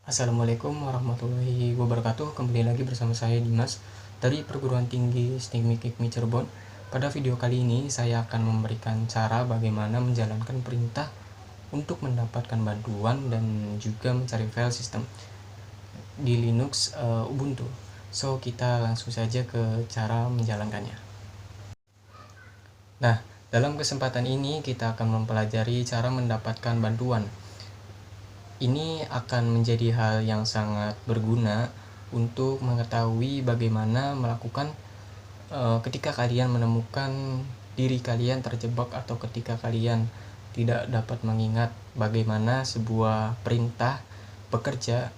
Assalamualaikum warahmatullahi wabarakatuh. Kembali lagi bersama saya Dimas dari Perguruan Tinggi Teknik Hikmi Cirebon. Pada video kali ini saya akan memberikan cara bagaimana menjalankan perintah untuk mendapatkan bantuan dan juga mencari file sistem di Linux Ubuntu. So kita langsung saja ke cara menjalankannya. Nah, dalam kesempatan ini kita akan mempelajari cara mendapatkan bantuan. Ini akan menjadi hal yang sangat berguna untuk mengetahui bagaimana melakukan ketika kalian menemukan diri kalian terjebak atau ketika kalian tidak dapat mengingat bagaimana sebuah perintah bekerja.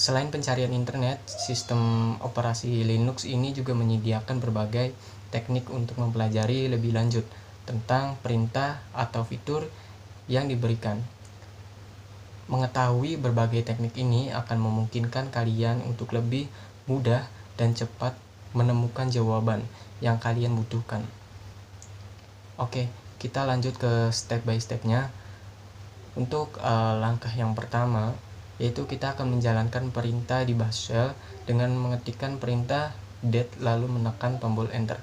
Selain pencarian internet, sistem operasi Linux ini juga menyediakan berbagai teknik untuk mempelajari lebih lanjut tentang perintah atau fitur yang diberikan. Mengetahui berbagai teknik ini akan memungkinkan kalian untuk lebih mudah dan cepat menemukan jawaban yang kalian butuhkan. Oke, kita lanjut ke step by stepnya. Untuk langkah yang pertama, yaitu kita akan menjalankan perintah di bash shell dengan mengetikkan perintah det lalu menekan tombol enter.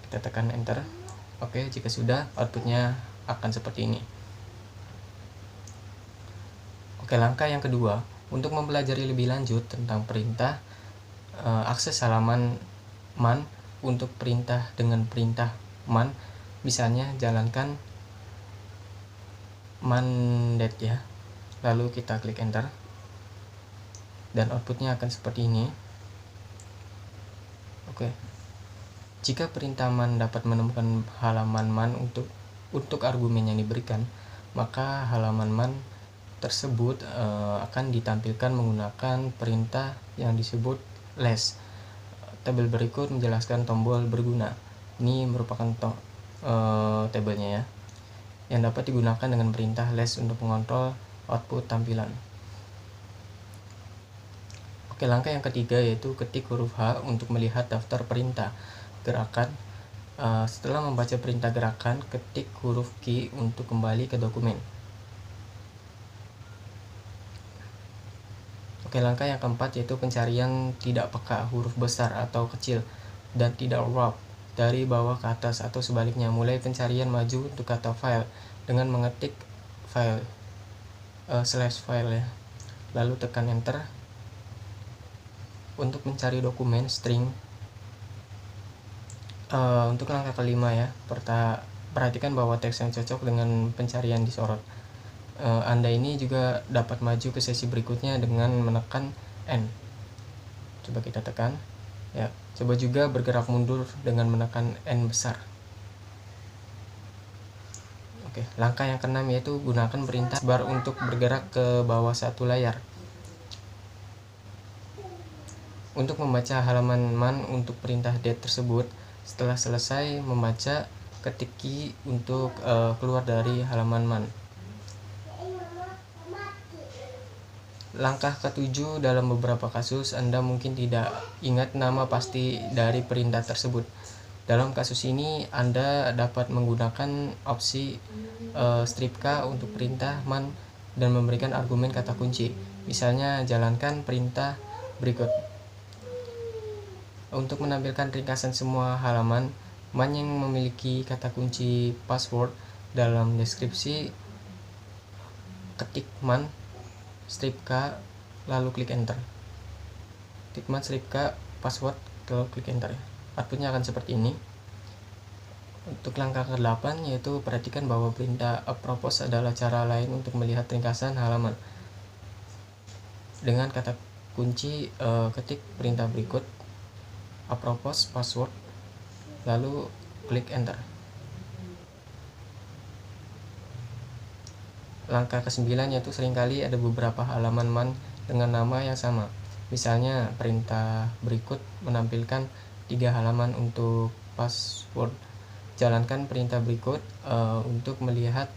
Kita tekan enter. Oke, jika sudah, outputnya akan seperti ini. Oke, langkah yang kedua, untuk mempelajari lebih lanjut tentang perintah, akses halaman man untuk perintah dengan perintah man, misalnya jalankan man-det ya, lalu kita klik enter, dan outputnya akan seperti ini. Oke, jika perintah man dapat menemukan halaman man untuk argumen yang diberikan, maka halaman man tersebut akan ditampilkan menggunakan perintah yang disebut less. Tabel berikut menjelaskan tombol berguna. Ini merupakan tabelnya ya, yang dapat digunakan dengan perintah less untuk mengontrol output tampilan. Oke, langkah yang ketiga yaitu ketik huruf H untuk melihat daftar perintah gerakan. Setelah membaca perintah gerakan, ketik huruf Q untuk kembali ke dokumen. Oke, langkah yang keempat yaitu pencarian tidak peka huruf besar atau kecil dan tidak wrap dari bawah ke atas atau sebaliknya. Mulai pencarian maju untuk kata file dengan mengetik file /file ya, lalu tekan enter. Untuk mencari dokumen string, untuk langkah kelima ya, perhatikan bahwa teks yang cocok dengan pencarian disorot. Anda ini juga dapat maju ke sesi berikutnya dengan menekan N. Coba kita tekan ya. Coba juga bergerak mundur dengan menekan N besar. Oke, langkah yang keenam yaitu gunakan perintah bar untuk bergerak ke bawah satu layar. Untuk membaca halaman man untuk perintah det tersebut, setelah selesai membaca, ketik Q untuk keluar dari halaman man. Langkah ketujuh, dalam beberapa kasus Anda mungkin tidak ingat nama pasti dari perintah tersebut. Dalam kasus ini Anda dapat menggunakan opsi strip K untuk perintah man dan memberikan argumen kata kunci. Misalnya jalankan perintah berikut. Untuk menampilkan ringkasan semua halaman man yang memiliki kata kunci password, dalam deskripsi ketik man strip K lalu klik enter. Ketik man strip K password lalu klik enter. Outputnya akan seperti ini. Untuk langkah ke-8 yaitu perhatikan bahwa perintah apropos adalah cara lain untuk melihat ringkasan halaman. Dengan kata kunci ketik perintah berikut apropos password lalu klik enter. Langkah ke-9 yaitu seringkali ada beberapa halaman man dengan nama yang sama. Misalnya perintah berikut menampilkan 3 halaman untuk password. Jalankan perintah berikut untuk melihat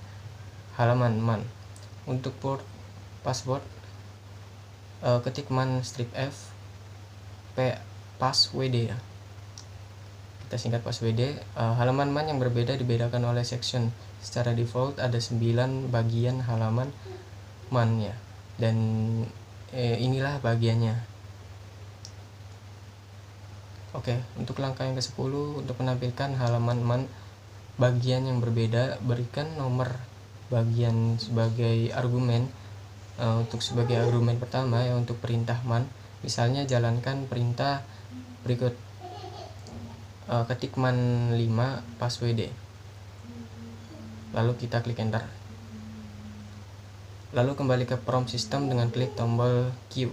halaman man. Untuk port password, ketik man strip F passwd. Kita singkat passwd. Halaman man yang berbeda dibedakan oleh section. Secara default ada 9 bagian halaman man ya. dan inilah bagiannya. Oke, untuk langkah yang ke-10, untuk menampilkan halaman man bagian yang berbeda, berikan nomor bagian sebagai argumen. Untuk sebagai argumen pertama ya, untuk perintah man, misalnya jalankan perintah berikut, ketik man 5 pas WD, lalu kita klik enter, lalu kembali ke prompt system dengan klik tombol Q.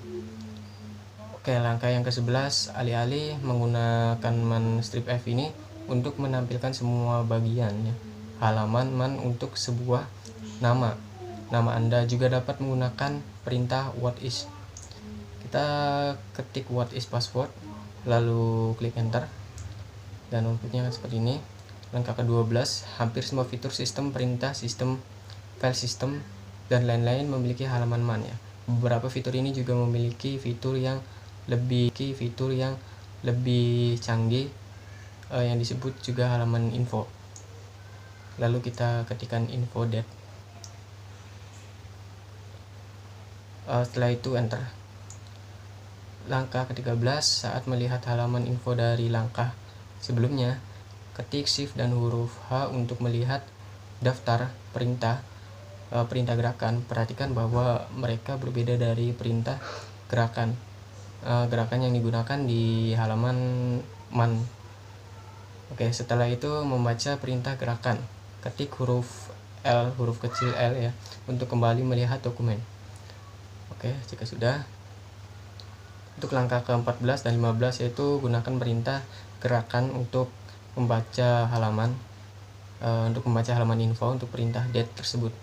Oke, langkah yang ke-11, alih-alih menggunakan man strip F ini untuk menampilkan semua bagian ya, halaman man untuk sebuah nama Anda juga dapat menggunakan perintah what is. Kita ketik what is password, lalu klik enter, dan outputnya seperti ini. Langkah ke-12, hampir semua fitur sistem perintah, sistem file system, dan lain-lain memiliki halaman man ya. Beberapa fitur ini juga memiliki fitur yang lebih canggih, yang disebut juga halaman info. Lalu kita ketikkan info that. Setelah itu enter. Langkah ke-13, saat melihat halaman info dari langkah sebelumnya, ketik shift dan huruf H untuk melihat daftar perintah gerakan. Perhatikan bahwa mereka berbeda dari perintah gerakan yang digunakan di halaman man. Oke, setelah itu membaca perintah gerakan, ketik huruf kecil L ya, untuk kembali melihat dokumen. Oke, jika sudah, untuk langkah ke-14 dan 15 yaitu gunakan perintah gerakan untuk membaca halaman info untuk perintah date tersebut.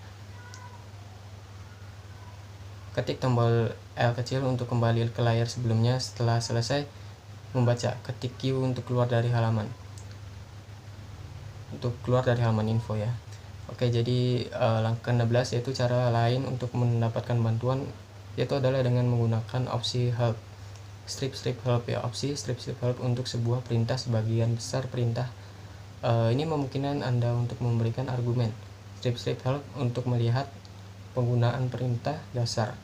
Ketik tombol L kecil untuk kembali ke layar sebelumnya. Setelah selesai membaca, ketik Q untuk keluar dari halaman info ya. Oke, jadi langkah 16 yaitu cara lain untuk mendapatkan bantuan, yaitu adalah dengan menggunakan opsi help, strip help ya, opsi strip help untuk sebuah perintah. Sebagian besar perintah ini memungkinkan Anda untuk memberikan argumen. Strip help untuk melihat penggunaan perintah dasar.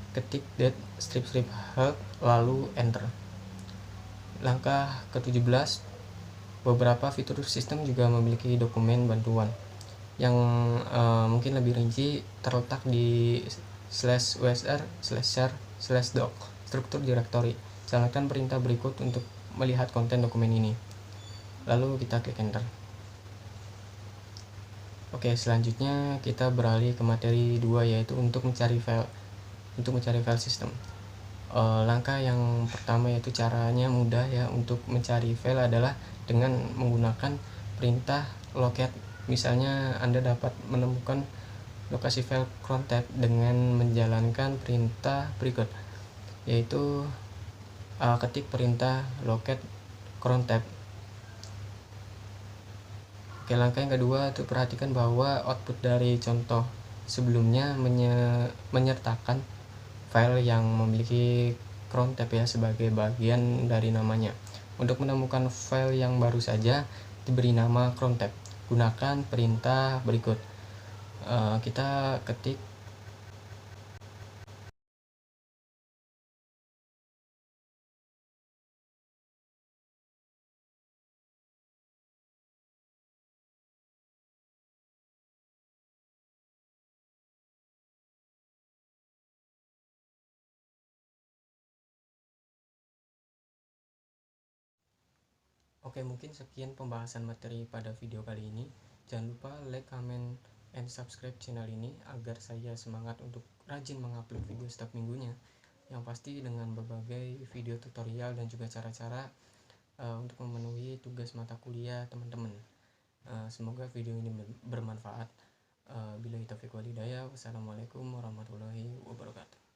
Ketik that strip help lalu enter. Langkah ke-17, beberapa fitur sistem juga memiliki dokumen bantuan yang mungkin lebih rinci, terletak di /usr/share/doc struktur directory. Jalankan perintah berikut untuk melihat konten dokumen ini, lalu kita klik enter. Oke, selanjutnya kita beralih ke materi 2 yaitu untuk mencari file sistem. Langkah yang pertama yaitu caranya mudah ya, untuk mencari file adalah dengan menggunakan perintah locate. Misalnya Anda dapat menemukan lokasi file cron tab dengan menjalankan perintah berikut, yaitu ketik perintah locate cron tab. Oke, langkah yang kedua itu perhatikan bahwa output dari contoh sebelumnya menyertakan file yang memiliki cron tab ya sebagai bagian dari namanya. Untuk menemukan file yang baru saja diberi nama cron tab, gunakan perintah berikut. Kita ketik Oke, mungkin sekian pembahasan materi pada video kali ini. Jangan lupa like, comment, and subscribe channel ini agar saya semangat untuk rajin mengupload video setiap minggunya. Yang pasti dengan berbagai video tutorial dan juga cara-cara untuk memenuhi tugas mata kuliah teman-teman. Semoga video ini bermanfaat. Billahi taufiq wal hidayah. Wassalamualaikum warahmatullahi wabarakatuh.